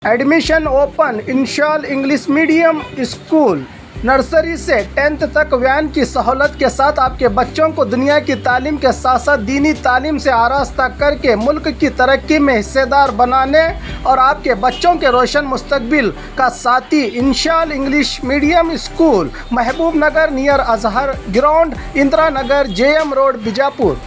Admission open इंशाल English medium school. Nursery से 10th तक वैन की सहूलत के साथ आपके बच्चों को दुनिया की तालीम के साथ साथ दीनी तालीम से आरास्ता करके मुल्क की तरक्की में हिस्सेदार बनाने और आपके बच्चों के रोशन मुस्तकबिल का साथी इंशाल इंग्लिश मीडियम स्कूल, महबूब नगर near Azhar ground, Indira Nagar, JM road, Bijapur.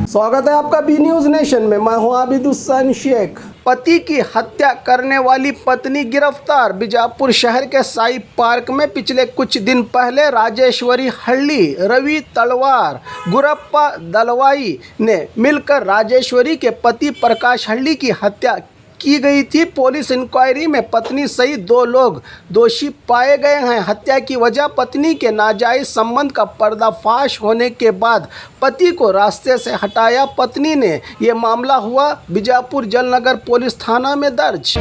स्वागत है आपका बी न्यूज़ नेशन में। मैं हूं आबिद हुसैन शेख। पति की हत्या करने वाली पत्नी गिरफ्तार। बीजापुर शहर के साई पार्क में पिछले कुछ दिन पहले राजेश्वरी हल्ली, रवि तलवार, गुरप्पा दलवाई ने मिलकर राजेश्वरी के पति प्रकाश हल्ली की हत्या की गई थी। पुलिस इंक्वायरी में पत्नी सहित 2 लोग दोषी पाए गए हैं। हत्या की वजह पत्नी के नाजायज संबंध का पर्दाफाश होने के बाद पति को रास्ते से हटाया। पत्नी ने ये मामला हुआ बीजापुर जलनगर पुलिस थाना में दर्ज।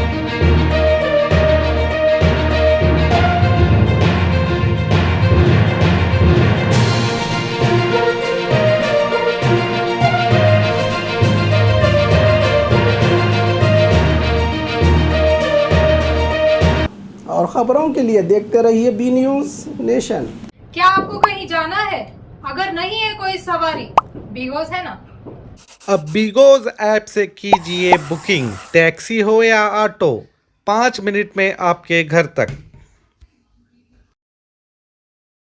और खबरों के लिए देखते रहिए बी न्यूज़ नेशन। क्या आपको कहीं जाना है? अगर नहीं है कोई सवारी, बिगोज है ना। अब बिगोज ऐप से कीजिए बुकिंग। टैक्सी हो या ऑटो, 5 मिनट में आपके घर तक।